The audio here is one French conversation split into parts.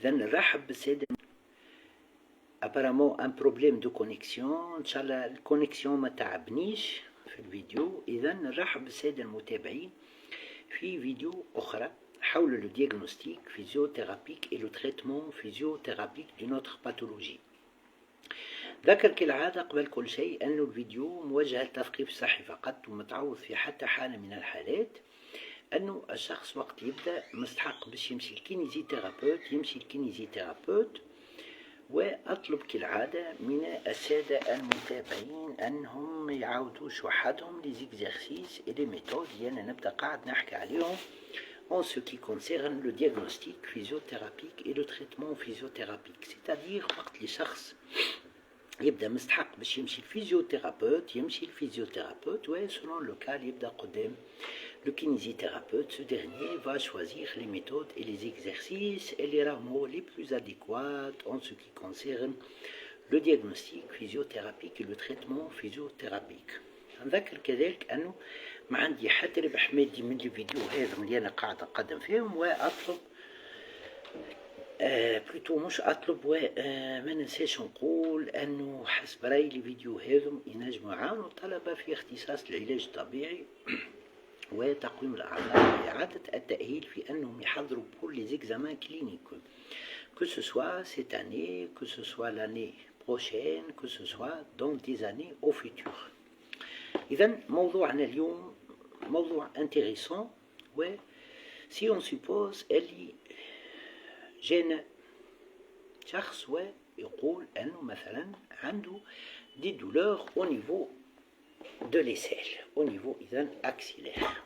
إذا نرحب بالسادة. apparemment un problème de connexion، إن شاء الله الكونكسيون ما تعبنيش في الفيديو. إذا نرحب بالسادة المتابعين في فيديو أخرى حول le diagnostic physiothérapique et le traitement physiothérapique d'une autre pathologie. ذكر كالعادة قبل كل شيء أن الفيديو موجه للتثقيف الصحي فقط، ومتعوض في حتى حالة من الحالات أنه الشخص وقت يبدأ مستحق باش يمشي الكينيزيثيرابوت يمشي الكينيزيثيرابوت. وأطلب كالعادة من السادة المتابعين أنهم يعاودوش وحدهم لي زيكزارسيس et les méthodes اللي أنا نبدأ قاعد نحكي عليهم en ce qui concerne le diagnostic physiothérapique et le traitement physiothérapique. c'est-à-dire وقت اللي شخص يبدأ مستحق باش يمشي الفيزيوثيرابوت يمشي الفيزيوثيرابوت، و selon le cas يبدأ قدام le kinésithérapeute. Ce dernier va choisir les méthodes et les exercices et les rameaux les plus adéquats en ce qui concerne le diagnostic physiothérapique et le traitement physiothérapique. نذكر كذلك أنه ما عندي حتى ربح مادي من الفيديو هذا اللي أنا قاعد أقدم فيهم، وأطلب بلوتو مش أطلب وما ننساش نقول أنه حسب رأيي الفيديو هذم ينجموا يعاونوا الطلبة في اختصاص العلاج الطبيعي وتقويم الأعضاء وإعادة التأهيل في أنهم يحضروا pour les examens cliniques, que ce soit cette année, que ce soit l'année prochaine, que ce soit dans des années au futur. إذن موضوعنا اليوم موضوع intéressant. و si on suppose اللي جانا شخص ويقول أنه مثلا عنده des douleurs au niveau de l'aisselle, au niveau axillaire.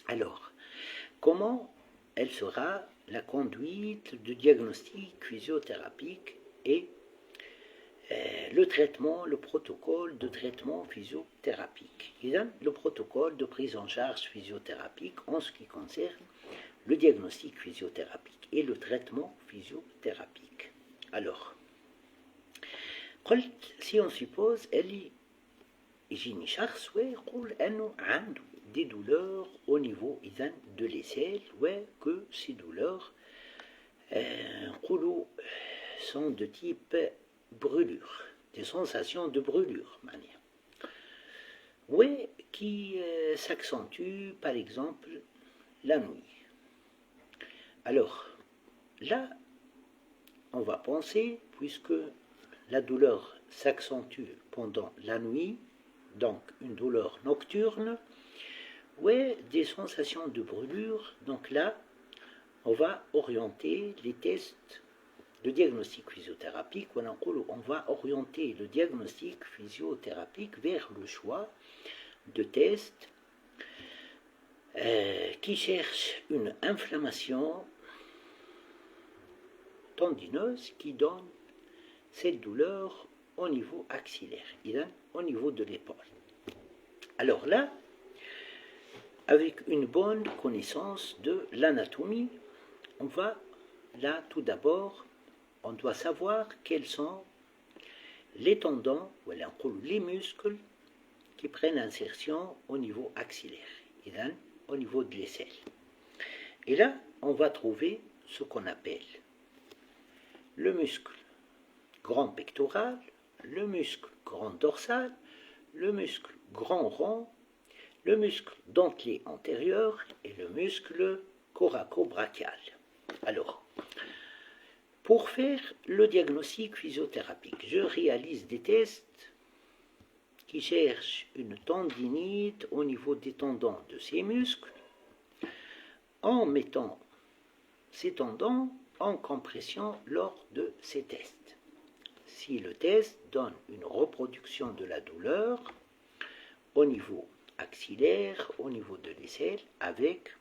Alors, comment elle sera la conduite du diagnostic physiothérapique et le traitement, le protocole de traitement physiothérapique. Le protocole de prise en charge physiothérapique en ce qui concerne le diagnostic physiothérapique et le traitement physiothérapique. Alors, si on suppose اللي يجيني شخص ويقول أنه عنده des douleurs au niveau de l'aisselle و que ces douleurs sont de type brûlure, des sensations de brûlure معناها، و qui s'accentuent par exemple la nuit. Alors là on va penser, puisque la douleur s'accentue pendant la nuit, donc une douleur nocturne, ou des sensations de brûlure, donc là, on va orienter les tests de diagnostic physiothérapique, on va orienter le diagnostic physiothérapique vers le choix de tests qui cherchent une inflammation tendineuse qui donne cette douleur au niveau axillaire, au niveau de l'épaule. Alors là, avec une bonne connaissance de l'anatomie, on va là tout d'abord, on doit savoir quels sont les tendons, les muscles qui prennent insertion au niveau axillaire, au niveau de l'aisselle. Et là, on va trouver ce qu'on appelle le muscle grand pectoral, le muscle grand dorsal, le muscle grand rond, le muscle dentelé antérieur et le muscle coraco-brachial. Alors, pour faire le diagnostic physiothérapique, je réalise des tests qui cherchent une tendinite au niveau des tendons de ces muscles en mettant ces tendons en compression lors de ces tests. Si le test donne une reproduction de la douleur au niveau axillaire, au niveau de l'aisselle, avec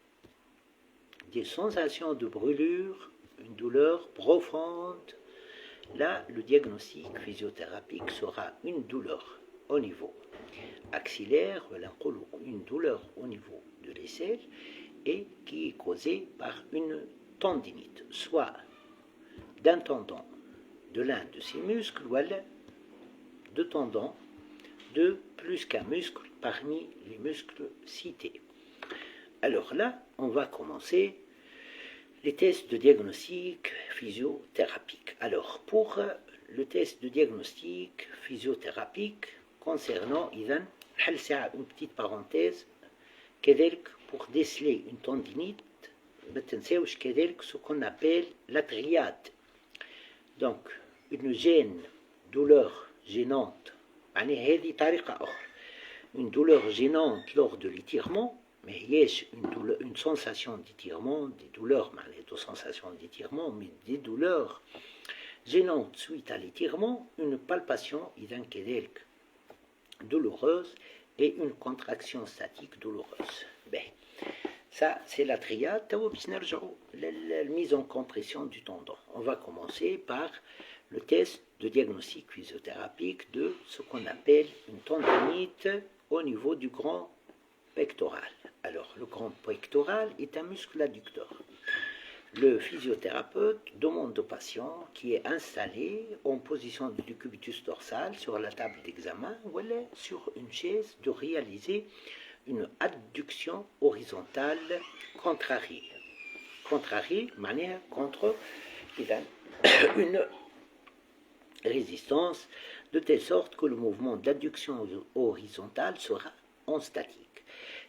des sensations de brûlure, une douleur profonde, là, le diagnostic physiothérapique sera une douleur au niveau axillaire, une douleur au niveau de l'aisselle, et qui est causée par une tendinite, soit d'un tendon de l'un de ces muscles, ou de tendons de plus qu'un muscle parmi les muscles cités. Alors là, on va commencer les tests de diagnostic physiothérapique. Alors, pour le test de diagnostic physiothérapique concernant إذن نحل ساعة une petite parenthèse كذلك pour déceler une tendinite ما تنساوش كذلك ce qu'on appelle la triade. Donc une gêne, douleur gênante يعني هذه طريقة أخرى. Une douleur gênante lors de l'étirement, mais هياش une sensation d'étirement, des douleurs, de sensation d'étirement, mais des douleurs gênantes suite à l'étirement, une palpation إذن كذلك douloureuse et une contraction statique douloureuse. Ben, ça c'est la triade. La mise en compression du tendon. On va commencer par le test de diagnostic physiothérapique de ce qu'on appelle une tendinite au niveau du grand pectoral. Alors, le grand pectoral est un muscle adducteur. Le physiothérapeute demande au patient qui est installé en position du décubitus dorsal sur la table d'examen ou sur une chaise de réaliser une adduction horizontale contrariée. Contrariée, manière contre une résistance de telle sorte que le mouvement d'adduction horizontale sera en statique.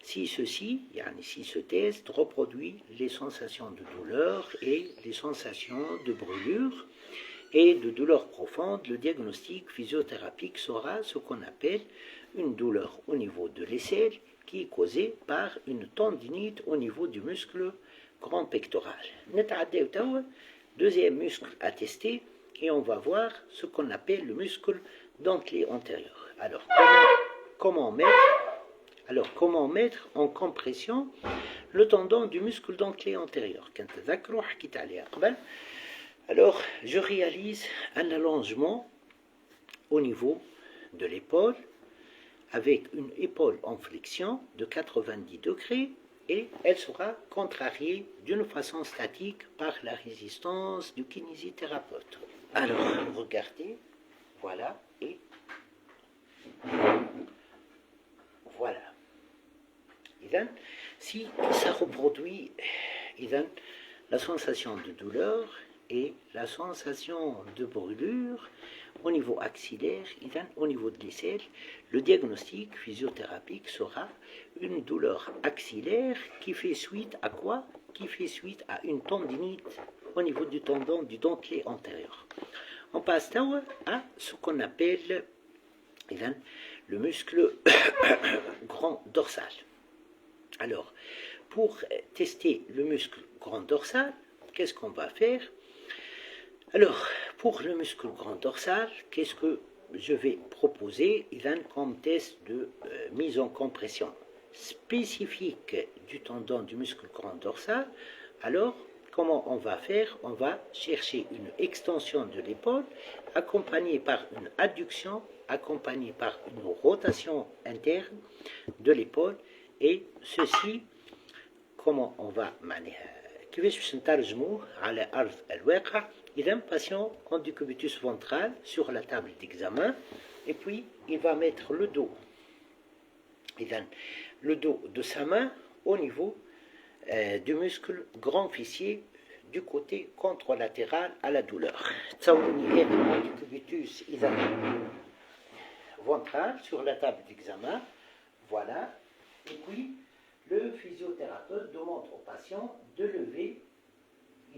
Si si ce test reproduit les sensations de douleur et les sensations de brûlure et de douleur profonde, le diagnostic physiothérapique sera ce qu'on appelle une douleur au niveau de l'aisselle qui est causée par une tendinite au niveau du muscle grand pectoral. Deuxième muscle à tester et on va voir ce qu'on appelle le muscle dentelé antérieur. Alors, comment mettre en compression le tendon du muscle dentelé antérieur. Alors, je réalise un allongement au niveau de l'épaule avec une épaule en flexion de 90 degrés et elle sera contrariée d'une façon statique par la résistance du kinésithérapeute. Alors, regardez, voilà, et voilà. Si ça reproduit la sensation de douleur et la sensation de brûlure au niveau axillaire, au niveau de l'aisselle, le diagnostic physiothérapique sera une douleur axillaire qui fait suite à quoi? Qui fait suite à une tendinite au niveau du tendon du dentelé antérieur. On passe à ce qu'on appelle le muscle grand dorsal. Alors, pour tester le muscle grand dorsal, qu'est-ce qu'on va faire? Alors, pour le muscle grand dorsal, qu'est-ce que je vais proposer comme test de mise en compression spécifique du tendon du muscle grand dorsal? Alors, comment on va faire? On va chercher une extension de l'épaule accompagnée par une adduction, accompagnée par une rotation interne de l'épaule. Et ceci, comment on va كيفاش نترجموه على أرض الواقع؟ إذا patient en décubitus ventral sur la table d'examen et puis il va mettre le dos de sa main au niveau du muscle grand fessier du côté contralatéral à la douleur. تصوروني هذا décubitus ventral sur la table d'examen, voilà. Et puis, le physiothérapeute demande au patient de lever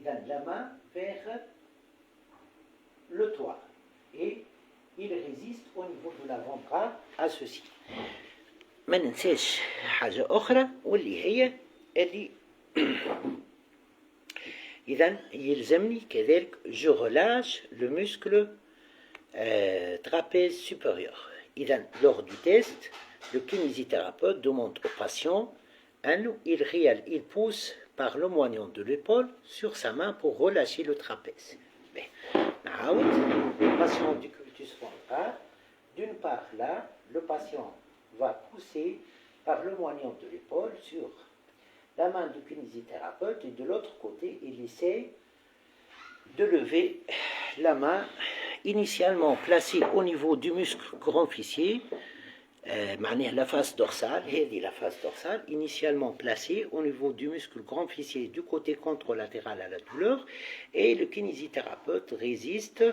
la main vers le toit. Et il résiste au niveau de l'avant-bras à ceci. ما ننساش حاجة أخرى واللي هي اللي إذن يلزمني كذلك je relâche le muscle trapèze supérieur. إذن lors du test, le kinésithérapeute demande au patient, il pousse par le moignon de l'épaule sur sa main pour relâcher le trapèze. Le patient du décubitus ventral, d'une part là, le patient va pousser par le moignon de l'épaule sur la main du kinésithérapeute et de l'autre côté, il essaie de lever la main initialement placée au niveau du muscle grand fessier la face dorsale, la face dorsale, initialement placée au niveau du muscle grand fessier du côté contralatéral à la douleur, et le kinésithérapeute résiste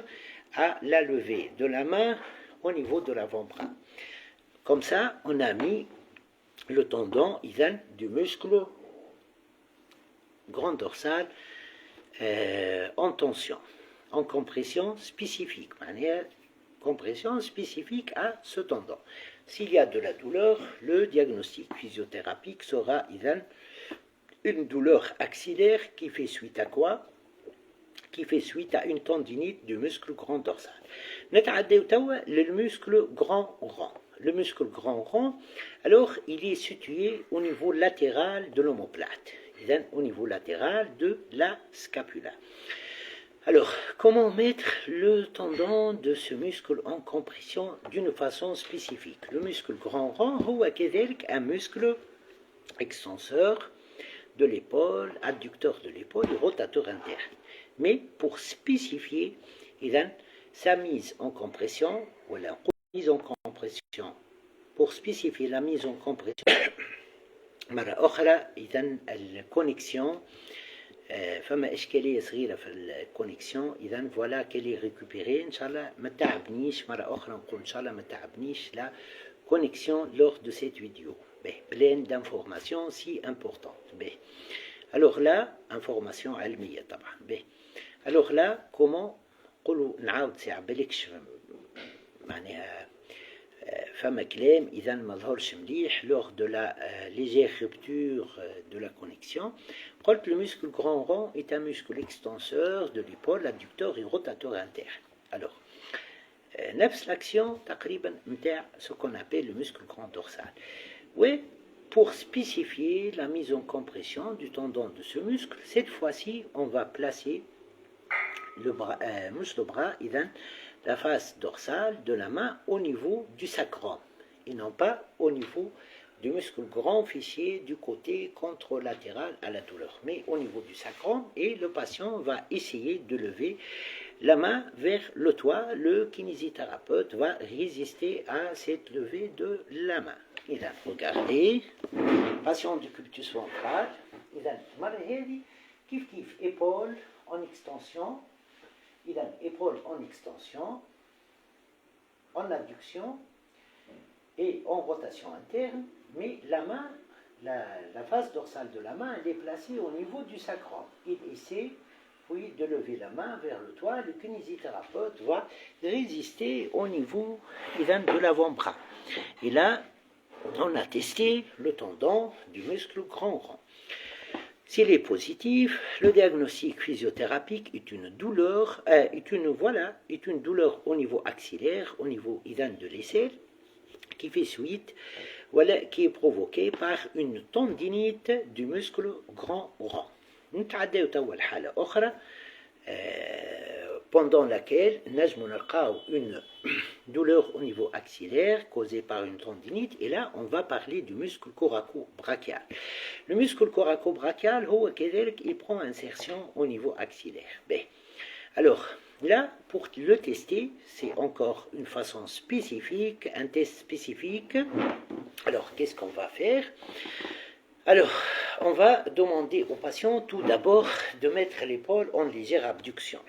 à la levée de la main au niveau de l'avant-bras. Comme ça, on a mis le tendon du muscle grand dorsal en tension, en compression spécifique, compression spécifique à ce tendon. S'il y a de la douleur, le diagnostic physiothérapique sera une douleur axillaire qui fait suite à quoi? Qui fait suite à une tendinite du muscle grand dorsal. Le muscle grand rond. Le muscle grand rond, alors il est situé au niveau latéral de l'omoplate, au niveau latéral de la scapula. Alors, comment mettre le tendon de ce muscle en compression d'une façon spécifique? Le muscle grand rond, c'est un muscle extenseur de l'épaule, adducteur de l'épaule et rotateur interne. Mais pour spécifier sa mise en compression, voilà, mise en compression, pour spécifier la mise en compression, la connexion, فما إشكالية صغيرة في الكونيكسيون. إذا فوالا كلي ريكوبيري إن شاء الله ما تعبنيش مرة أخرى نقول إن شاء الله ما تعبنيش لا connexion lors de cette vidéo. Pleine d'informations si importantes. Alors là, information علمية طبعا. Alors là, comment نقولوا نعاود ساعة بالكش معناها فما كلام إذا ما ظهرش مليح lors de la légère rupture de la connexion. قلت le muscle grand rond est un muscle extenseur de l'épaule, adducteur et rotateur interne. Alors, نفس l'action تقريبا نتاع ce qu'on appelle le muscle grand dorsal. Oui, pour spécifier la mise en compression du tendon de ce muscle, cette fois-ci, on va placer le bras, le bras, la face dorsale de la main au niveau du sacrum et non pas au niveau du muscle grand fessier du côté contralatéral à la douleur, mais au niveau du sacrum, et le patient va essayer de lever la main vers le toit. Le kinésithérapeute va résister à cette levée de la main. Regardez, patient du cultus ventral, kif épaule en extension, épaule en extension, en adduction et en rotation interne, mais la main, la face dorsale de la main, elle est placée au niveau du sacrum. Il essaie puis de lever la main vers le toit. Le kinésithérapeute va résister au niveau de l'avant-bras. Et là, on a testé le tendon du muscle grand rond. S'il est positif, le diagnostic physiothérapique est une douleur, est une douleur au niveau axillaire, au niveau de l'aisselle, qui fait suite, voilà, qui est provoquée par une tendinite du muscle grand rond. Pendant laquelle nous avons une douleur au niveau axillaire causée par une tendinite, et là on va parler du muscle coraco-brachial. Le muscle coraco-brachial, il prend insertion au niveau axillaire. Alors là, pour le tester, c'est encore une façon spécifique, un test spécifique. Alors qu'est-ce qu'on va faire? Alors, on va demander au patient tout d'abord de mettre l'épaule en légère abduction.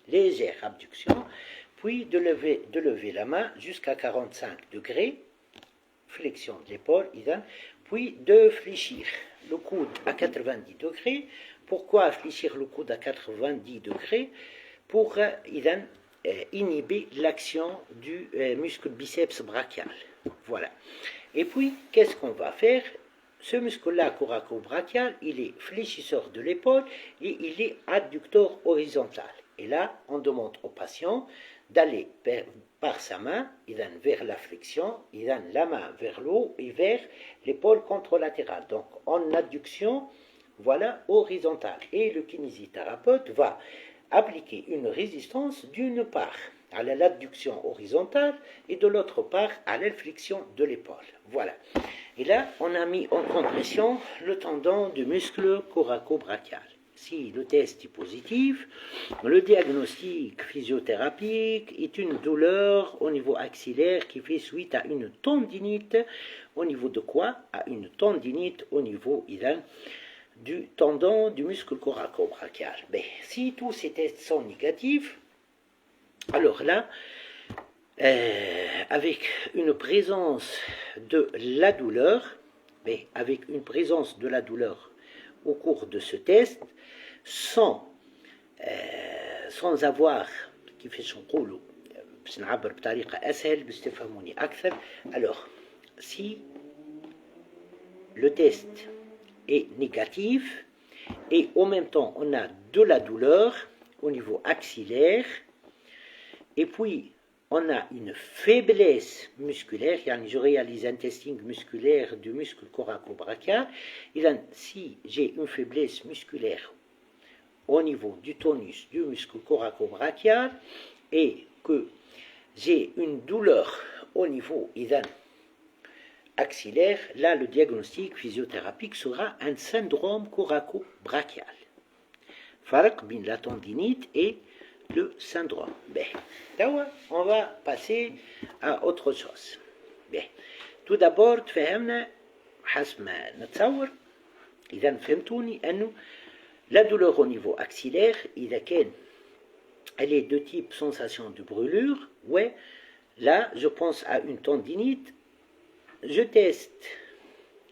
Légère abduction, puis de lever la main jusqu'à 45 degrés, flexion de l'épaule, puis de fléchir le coude à 90 degrés. Pourquoi fléchir le coude à 90 degrés? Pour inhiber l'action du muscle biceps brachial. Voilà. Et puis, qu'est-ce qu'on va faire? Ce muscle-là, coraco-brachial, il est fléchisseur de l'épaule et il est adducteur horizontal. Et là, on demande au patient d'aller par sa main, vers la flexion, la main vers l'eau et vers l'épaule contralatérale. Donc, en adduction, voilà, horizontale. Et le kinésithérapeute va appliquer une résistance d'une part à l'adduction horizontale et de l'autre part à l'inflexion de l'épaule. Voilà. Et là, on a mis en compression le tendon du muscle coraco-brachial. si le test est positif, le diagnostic physiothérapique est une douleur au niveau axillaire qui fait suite à une tendinite. Au niveau de quoi? À une tendinite au niveau du tendon du muscle coracobrachial. Ben, si tous ces tests sont négatifs, alors là, avec une présence de la douleur, mais avec une présence de la douleur au cours de ce test, sans avoir كيفاش نقولوا باش نعبر بطريقة أسهل باش تفهموني أكثر. Alors, si le test est négatif et en même temps on a de la douleur au niveau axillaire et puis on a une faiblesse musculaire, je réalise un testing musculaire du muscle coracobrachial, et si j'ai une faiblesse musculaire au niveau du tonus du muscle coracobrachial et que j'ai une douleur au niveau axillaire, là le diagnostic physiothérapique sera un syndrome coracobrachial. Farq bin la tendinite et le syndrome. Ben, on va passer à autre chose. Ben, tout d'abord تفهمنا حسب ما نتصور إذا فهمتوني أنه la douleur au niveau axillaire إذا كان elle est de type sensation de brûlure, ouais, là je pense à une tendinite, je teste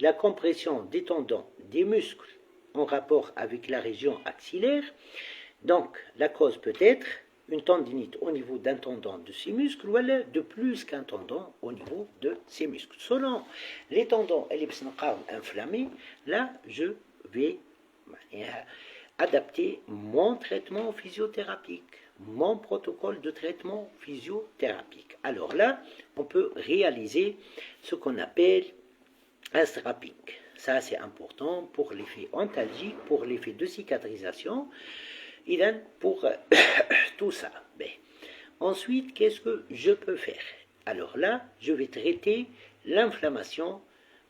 la compression des tendons, des muscles en rapport avec la région axillaire. Donc, la cause peut être une tendinite au niveau d'un tendon de ces muscles ou de plus qu'un tendon au niveau de ces muscles. Selon les tendons inflammés, là, je vais adapter mon traitement physiothérapique, mon protocole de traitement physiothérapique. Alors là, on peut réaliser ce qu'on appelle un strapping. Ça, c'est important pour l'effet antalgique, pour l'effet de cicatrisation. Pour tout ça. Ben, ensuite, qu'est-ce que je peux faire? Alors là, je vais traiter l'inflammation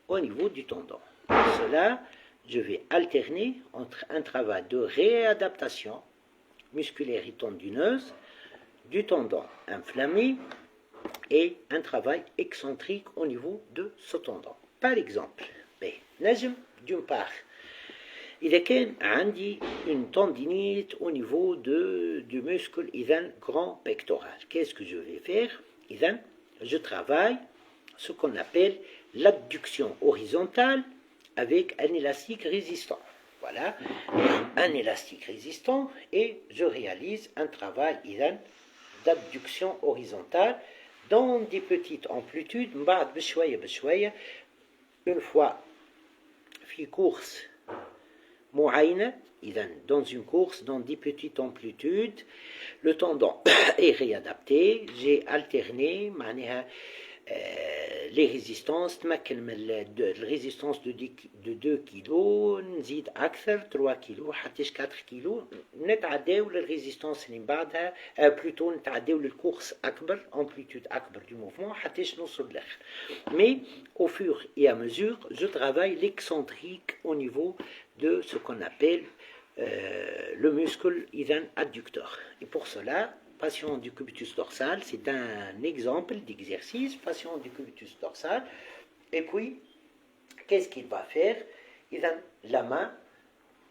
au niveau du tendon. Pour cela, je vais alterner entre un travail de réadaptation musculaire et tendineuse du tendon inflammé et un travail excentrique au niveau de ce tendon. Par exemple, ben, d'une part, إذا كان عندي une tendinite au niveau du muscle grand pectoral, qu'est-ce que je vais faire? Je travaille ce qu'on appelle l'abduction horizontale avec un élastique résistant. Voilà, un élastique résistant et je réalise un travail d'abduction horizontale dans des petites amplitudes. Une fois في course معينة, dans une course, dans des petites amplitudes, le tendon est réadapté, j'ai alterné les résistances, la résistance de 2 kg, نزيد أكثر 3 kg حتى 4 kg, نتعداو للريزيستانس اللي بعدها plutôt نتعداو للكورس أكبر, amplitude أكبر du mouvement حتى نوصل للآخر. Mais au fur et à mesure, je travaille l'excentrique au niveau de ce qu'on appelle le muscle adducteur. Et pour cela, patient du cubitus dorsal, c'est un exemple d'exercice, patient du cubitus dorsal, et puis, qu'est-ce qu'il va faire? La main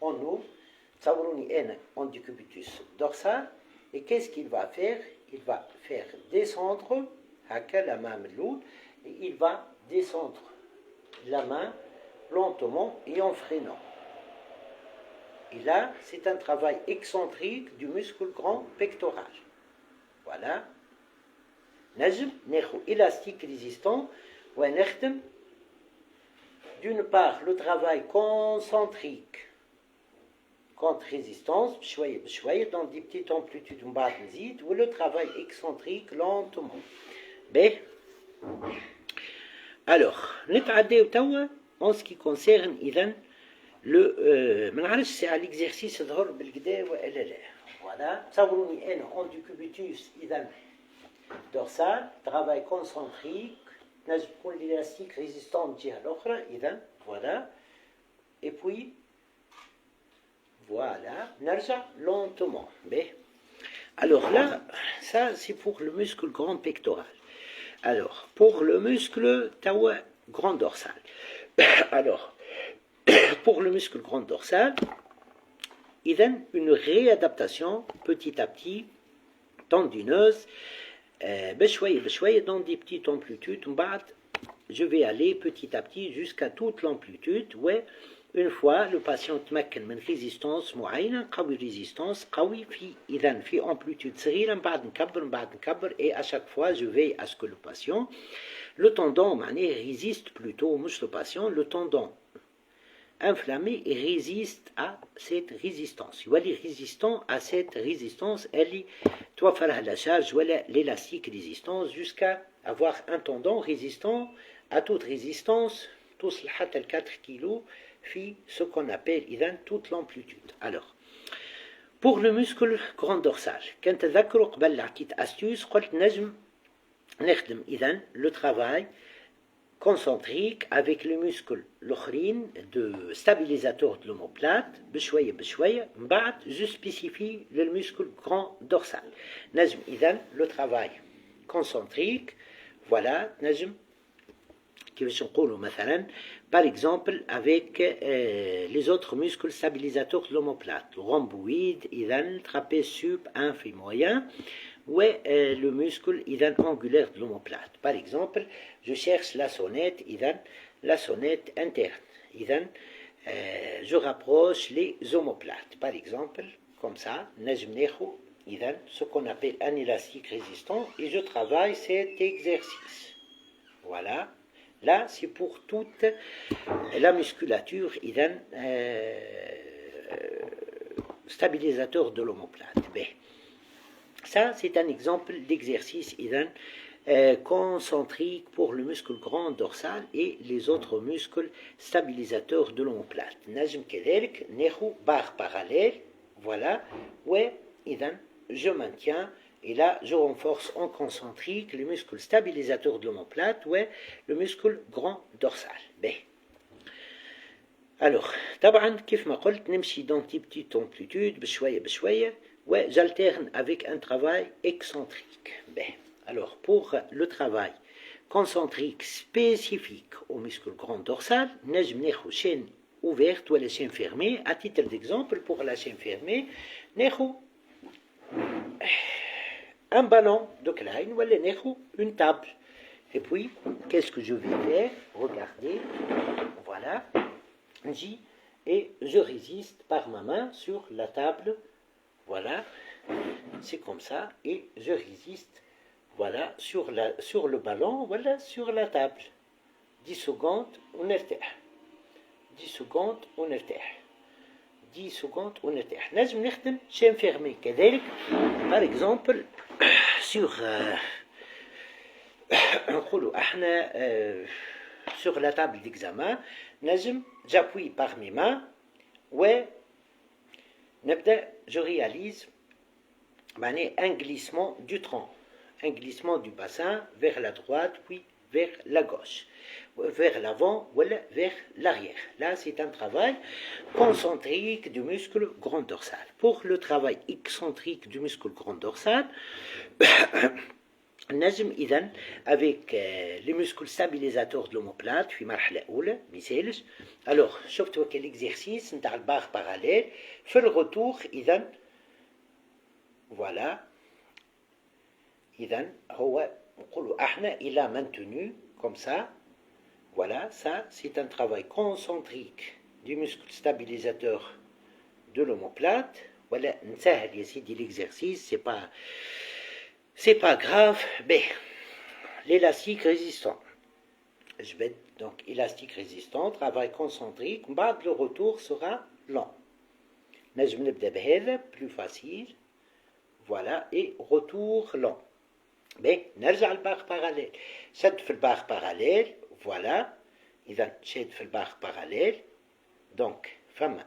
en haut, en du cubitus dorsal, et qu'est-ce qu'il va faire? Il va faire descendre la main et il va descendre la main lentement et en freinant. Et là, c'est un travail excentrique du muscle grand pectoral. Voilà. نجم ناخذ élastique résistant ونخدم d'une part le travail concentrique contre résistance بشوية بشوية dans des petites amplitudes من بعد نزيد ou le travail excentrique lentement. Ben, alors نتعداو توا en ce qui concerne إذن ما نعرفش ساعة l'exercice يظهر بالكدا ولا لا. Voilà. تصوروني أنا en du cubitus إذن dorsal, travail concentrique, نجم تكون l'élastique résistant الجهة الأخرى إذن voilà. Et puis Voilà, نرجع lentement. Alors là, ça c'est pour le muscle grand pectoral. Alors, pour le muscle tawa grand dorsal. Alors, pour le muscle grand dorsal, il y a une réadaptation petit à petit, tendineuse, dans des petites amplitudes. Je vais aller petit à petit jusqu'à toute l'amplitude. Ouais, une fois le patient تمكن من résistance معينة قوي résistance قوي في إذا في amplitude صغيرة بعد نكبر et à chaque fois je veille à ce que le patient le tendon résiste plutôt مش le patient le tendon inflammé et résiste à cette résistance. Il est résistant à cette résistance. Elle doit faire la charge ou l'élastique résistance jusqu'à avoir un tendon résistant à toute résistance. Tous les 4 kg fait ce qu'on appelle toute l'amplitude. Alors, pour le muscle grand dorsal, quand tu as la petite astuce, le travail concentrique avec le muscle l'ochrine de stabilisateur de l'omoplate بشوية بعد je spécifie le muscle grand dorsal نجم إذن le travail concentrique voilà نجم كيفاش نقولوا مثلا par exemple avec les autres muscles stabilisateurs de l'omoplate le rhomboïde إذن le trapèze sup infime moyen ou le muscle angulaire de l'omoplate. Par exemple, je cherche la sonnette interne. Je rapproche les omoplates. Par exemple, comme ça, ce qu'on appelle un élastique résistant, et je travaille cet exercice. Voilà. Là, c'est pour toute la musculature stabilisateur de l'omoplate. Ça, c'est un exemple d'exercice concentrique pour le muscle grand dorsal et les autres muscles stabilisateurs de l'omoplate. نجم كذلك ناخذ barre parallèle, voilà, ouais, je maintiens et là je renforce en concentrique le muscle stabilisateur de l'omoplate, ouais, le muscle grand dorsal. Alors, طبعا كيف ما قلت نمشي dans des petites amplitudes بشوية ouais, j'alterne avec un travail excentrique. Alors, pour le travail concentrique spécifique au muscle grand dorsal, نجم ناخذ chaîne ouverte ou la chaîne fermée. À titre d'exemple, pour la chaîne fermée, ناخذ un ballon de Klein ou ناخذ une table. Et puis, qu'est-ce que je vais faire? Regardez, voilà, et je résiste par ma main sur la table. Voilà, c'est comme ça, et je résiste, voilà, sur le ballon, voilà, sur la table. 10 secondes, on ارتاح. 10 secondes, on ارتاح. 10 secondes, on ارتاح. نجم نخدم chaîne fermée كذلك, par exemple, sur نقولوا احنا sur la table d'examen, نجم j'appuie par mes mains, ouais, je réalise un glissement du tronc, un glissement du bassin vers la droite, puis vers la gauche, vers l'avant ou vers l'arrière. Là, c'est un travail concentrique du muscle grand dorsal. Pour le travail excentrique du muscle grand dorsal, نجم avec les muscles stabilisateurs de l'omoplate في مرحلة أولى مثالش. Alors, شفتوا quel exercice نتاع البار parallèle في الرetour voilà هو نقولوا احنا il a maintenu comme ça. Voilà, ça c'est un travail concentrique du muscle stabilisateur de l'omoplate. Voilà, نسهل يا سيدي l'exercice, c'est pas grave. L'élastique résistant. Je vais donc élastique résistant, travail concentrique. Le retour sera lent. نجم نبدأ بهذا plus facile. Voilà, et retour lent. نرجع الباغ parallèle. شد في الباغ parallèle. Voilà. إذا شد في الباغ parallèle. Donc,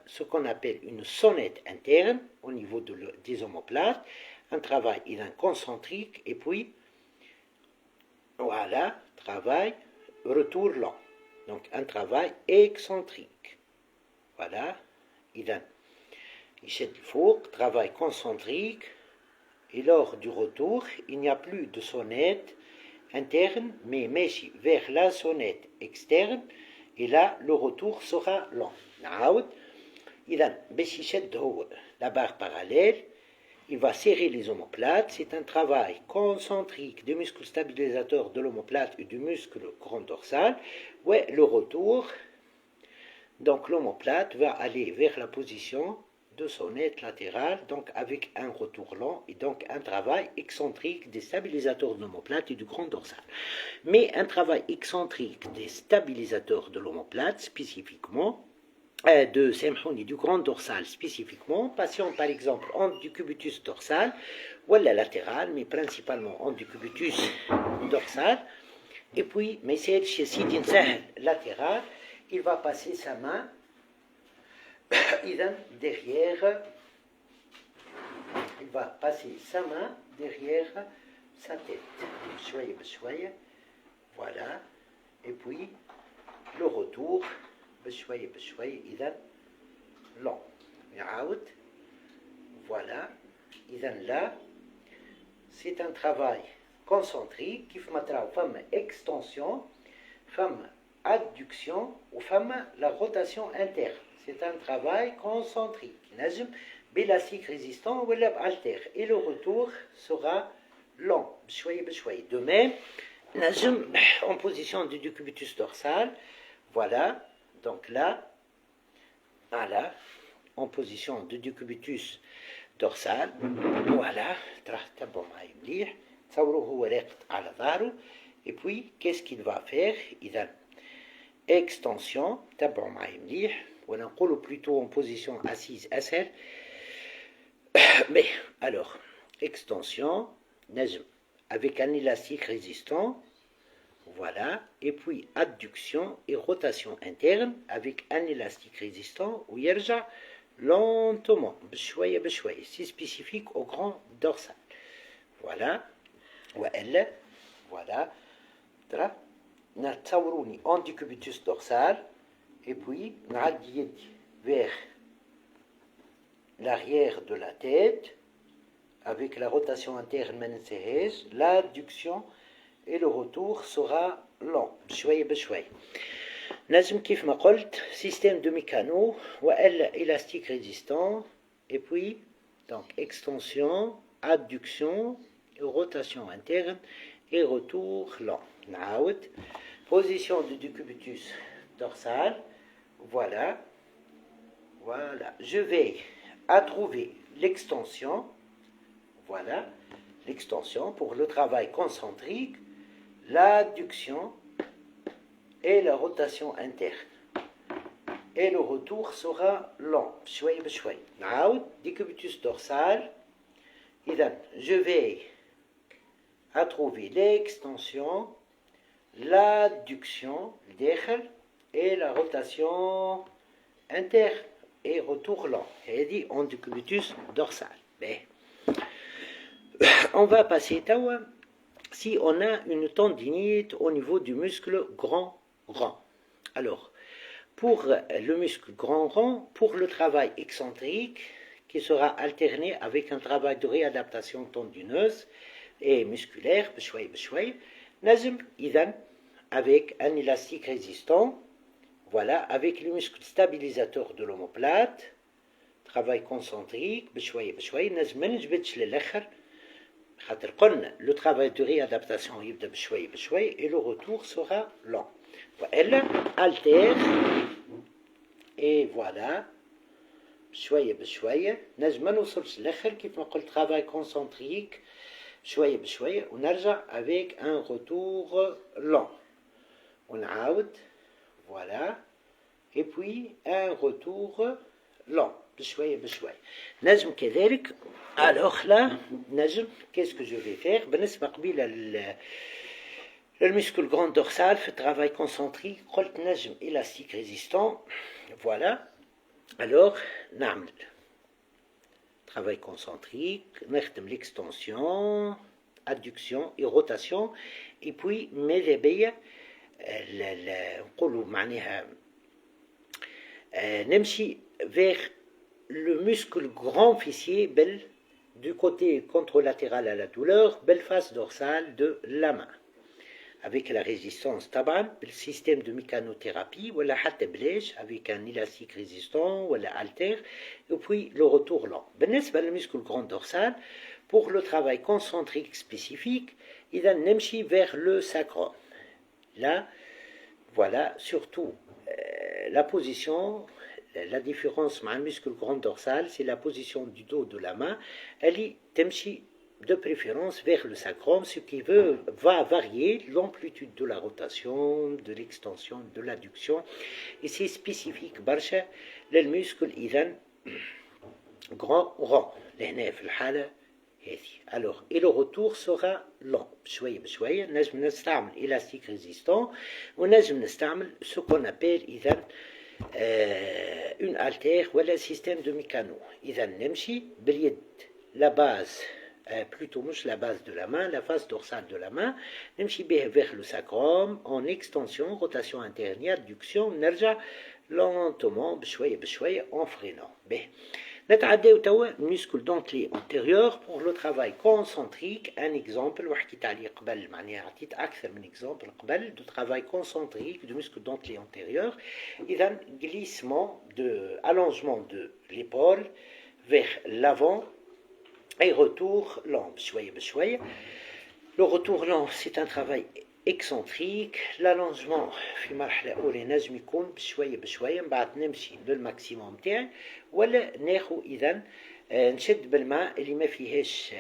ce qu'on appelle une sonnette interne au niveau des omoplates. Un travail concentrique et puis voilà, travail retour lent. Donc un travail excentrique. Voilà, يشد الفوق, travail concentrique, et lors du retour, il n'y a plus de sonnette interne, mais ماشي vers la sonnette externe, et là, le retour sera lent. نعاود. إذا باش يشد هو la barre parallèle, il va serrer les omoplates. C'est un travail concentrique du muscle stabilisateur de l'omoplate et du muscle grand dorsal. Ouais, le retour, donc l'omoplate va aller vers la position de sonnette latérale, donc avec un retour lent et donc un travail excentrique des stabilisateurs de l'omoplate et du grand dorsal. Mais un travail excentrique des stabilisateurs de l'omoplate spécifiquement, du grand dorsal spécifiquement, patient par exemple en décubitus dorsal ou la latéral, mais principalement en décubitus dorsal, et puis Messel chez Sidin Sahel latéral, il va passer sa main derrière, il va passer sa main derrière sa tête. Voilà, et puis le retour بشوي بشوي إذا long. يعاود. Voilà. إذا là, c'est un travail concentrique qui fait femme extension, femme adduction ou femme la rotation interne. C'est un travail concentrique. نجم d'élastique résistant ou alter. Et le retour sera long. بشوي بشوي. De même, نجم en position du décubitus dorsal. Voilà. Donc là, voilà, en position de décubitus dorsal, voilà, et puis qu'est-ce qu'il va faire? Il a extension, on a plutôt en position assise SL, mais alors, extension, avec un élastique résistant. Voilà, et puis adduction et rotation interne avec un élastique résistant ou yerja lentement, bshouaya bshouaya, c'est spécifique au grand dorsal. Voilà, voilà, نتصوروني en décubitus dorsal, et puis نعدي vers l'arrière de la tête avec la rotation interne l'adduction et le retour sera lent, بشوي بشوي. نجم كيف ما قلت système de mécano وإلا élastique résistant, et puis donc extension, adduction, rotation interne et retour lent. نعاود. Position du décubitus dorsal. Voilà. Voilà. Je vais à trouver l'extension. Voilà. L'extension pour le travail concentrique, l'adduction et la rotation interne. Et le retour sera lent. بشوي بشوي. نعاود. Décubitus dorsal. Je vais à trouver l'extension, l'adduction, et la rotation interne et retour lent. Et dit en décubitus dorsal. On va passer si on a une tendinite au niveau du muscle grand rond. Alors, pour le muscle grand rond, pour le travail excentrique, qui sera alterné avec un travail de réadaptation tendineuse et musculaire, avec un élastique résistant, voilà, avec le muscle stabilisateur de l'omoplate, travail concentrique, le travail de réadaptation et le retour sera lent. Elle altère et voilà بشوية بشوية نجم ما نوصلش للآخر كيف ما قلت travail concentrique بشوية بشوية ونرجع avec un retour lent ونعاود voilà et puis un retour lent بشوية بشوية نجم كذلك. Alors là نجم qu'est-ce que je vais faire بالنسبة قبيلة المسكل grand dorsal في travail concentrique قلت نجم élastique résistant voilà. Alors نعمل travail concentrique نخدم l'extension adduction et rotation et puis ماذا بيا نقولوا معناها نمشي vers le muscle grand fessier du côté contralatéral à la douleur, belle face dorsale de la main. Avec la résistance taban, le système de mécanothérapie, ou la avec un élastique résistant, ou la haltère, et puis le retour lent. Le muscle grand dorsal, pour le travail concentrique spécifique, il a nemchi vers le sacrum. Là, voilà, surtout la position, la différence avec le muscle grand dorsal, c'est la position du dos de la main. Elle est temchi de préférence vers le sacrum, ce qui va varier l'amplitude de la rotation, de l'extension, de l'adduction. Et c'est spécifique, barcha, le muscle, grand rond. Alors, et le retour sera lent. بشوية بشوية نجم نستعمل élastique résistant ونجم نستعمل ce qu'on appelle une haltère ou un système de mécano. إذا نمشي باليد la base plutôt مش la base de la main, la face dorsale de la main, نمشي بها vers le sacrum en extension, rotation interne, adduction, نرجع lentement بشوية بشوية en freinant. به نتعداو توا muscle dentelé antérieur pour le travail concentrique. Un exemple وحكيت عليه قبل معناها عطيت أكثر من exemple قبل de travail concentrique du muscle dentelé antérieur. إذا glissement de allongement de l'épaule vers l'avant et retour lent بشوية بشوية. Le retour lent c'est un travail excentrique. l'allongement في مرحلة أولى نجم يكون بشوية بشوية من بعد نمشي للماكسيموم تاعي ولا ناخو إذا نشد بالماء اللي ما فيهاش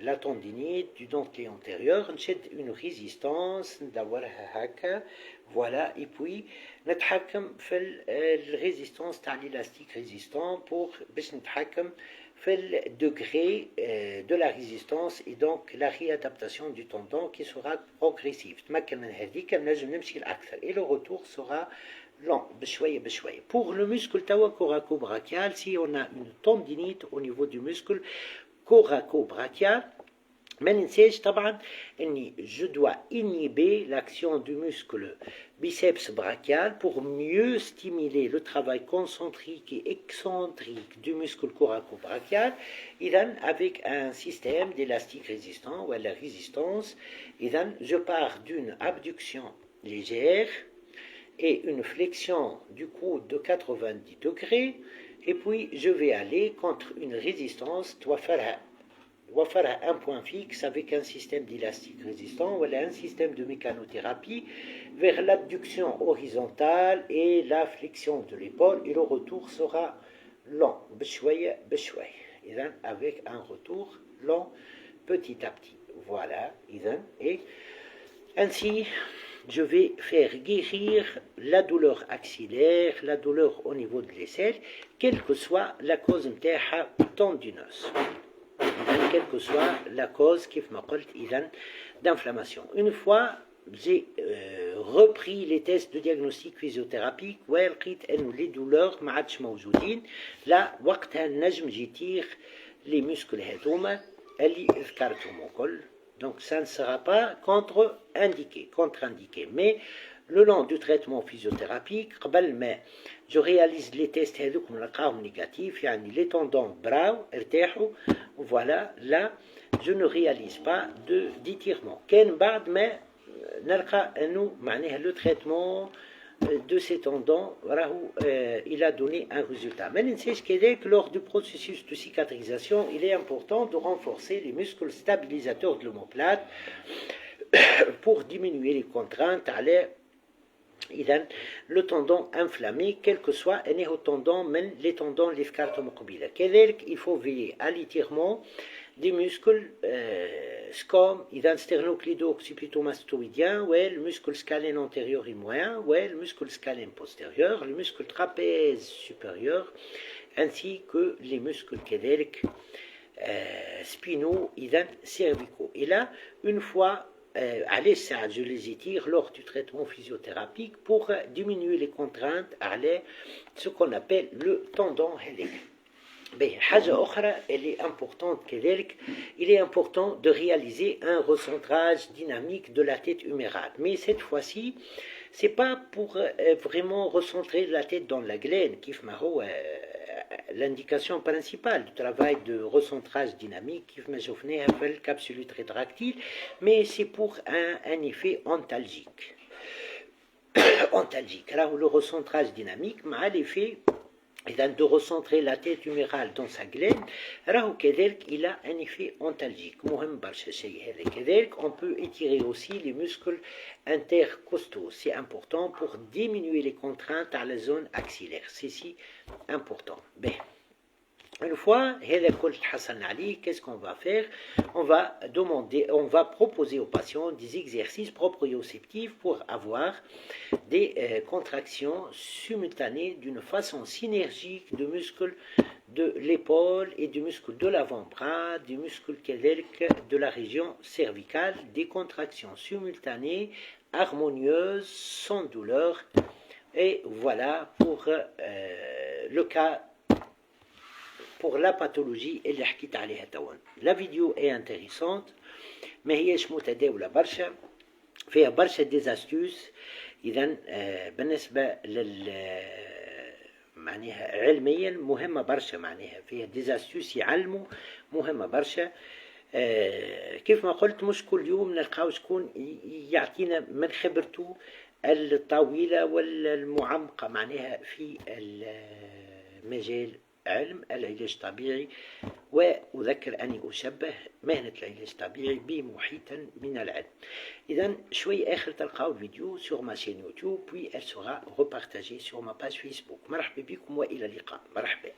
la tendinite du dentelé antérieur نشد une résistance ندورها هكا voilà et puis نتحكم في الريزيستانس تاع l'élastique résistant باش نتحكم le degré de la résistance et donc la réadaptation du tendon qui sera progressive. Et le retour sera lent. Pour le muscle coraco-brachial, si on a une tendinite au niveau du muscle coraco-brachial, je dois inhiber l'action du muscle biceps brachial pour mieux stimuler le travail concentrique et excentrique du muscle coraco-brachial avec un système d'élastique résistant ou à la résistance. Je pars d'une abduction légère et une flexion du coude de 90 degrés et puis je vais aller contre une résistance on va faire un point fixe avec un système d'élastique résistant ou un système de mécanothérapie vers l'abduction horizontale et la flexion de l'épaule et le retour sera lent, avec un retour lent petit à petit. Voilà, et ainsi je vais faire guérir la douleur axillaire, la douleur au niveau de l'aisselle, quelle que soit la cause tendineuse. Quelle que soit la cause d'inflammation. Une fois j'ai repris les tests de diagnostic physiothérapique ولقيت انه les douleurs ما عادش موجودين لا وقتها نجم جيتير les muscles هذوما اللي ذكرتهم الكل. Donc ça ne sera pas contre-indiqué, mais le long du traitement physiothérapique قبل ما je réalise les tests هذوك نلقاهم négatifs يعني les tendons براو ارتاحوا voilà là je ne réalise pas d'étirement. كان بعد ما نلقى انه معناها le traitement de ces tendons il a donné un résultat. Mais ننساش كذلك lors du processus de cicatrisation il est important de renforcer les muscles stabilisateurs de l'omoplate pour diminuer les contraintes على le tendon inflammé quel que soit tendon من les tendons اللي ذكرتهم قبيله. كذلك il faut veiller à l'étirement des muscles SCOM sternocleido-occipitomastoïdien le muscle scalène antérieur et moyen le muscle scalène postérieur, le muscle trapèze supérieur ainsi que les muscles كذلك spinaux cervicaux. Et là une fois allez ça je les étire lors du traitement physiothérapique pour diminuer les contraintes à ce qu'on appelle le tendon hélique. حاجة أخرى elle est importante كذلك il est important de réaliser un recentrage dynamique de la tête humérale mais cette fois-ci c'est pas pour vraiment recentrer la tête dans la glène, qui l'indication principale du travail de recentrage dynamique, qui m'a fait le capsule rétractile, mais c'est pour un effet antalgique. Antalgique. Alors, le recentrage dynamique, a l'effet de recentrer la tête humérale dans sa glène, il a un effet antalgique. On peut étirer aussi les muscles intercostaux. C'est important pour diminuer les contraintes à la zone axillaire. C'est si important. Ben, une fois, qu'est-ce qu'on va faire? On va proposer aux patients des exercices proprioceptifs pour avoir des contractions simultanées d'une façon synergique de muscles de l'épaule et du muscle de l'avant-bras, du muscle de la région cervicale, des contractions simultanées, harmonieuses, sans douleur. Et voilà pour le cas, pour la pathologie اللي حكيت عليها توا. La vidéo est intéressante, ما هيش متداولة برشا، فيها برشا des astuces. إذا بالنسبة معناها علميا مهمة برشا، معناها فيها des astuces يعلموا، مهمة برشا. كيف ما قلت مش كل يوم نلقاو شكون يعطينا من خبرته الطويلة والمعمقة معناها في المجال علم العلاج الطبيعي. وأذكر أني أشبه مهنة العلاج الطبيعي بمحيط من العلم. إذن شوي آخر تلقاو الفيديو sur ma chaîne YouTube, puis elle sera repartagée sur ma page Facebook. مرحبا بكم وإلى اللقاء. مرحبا.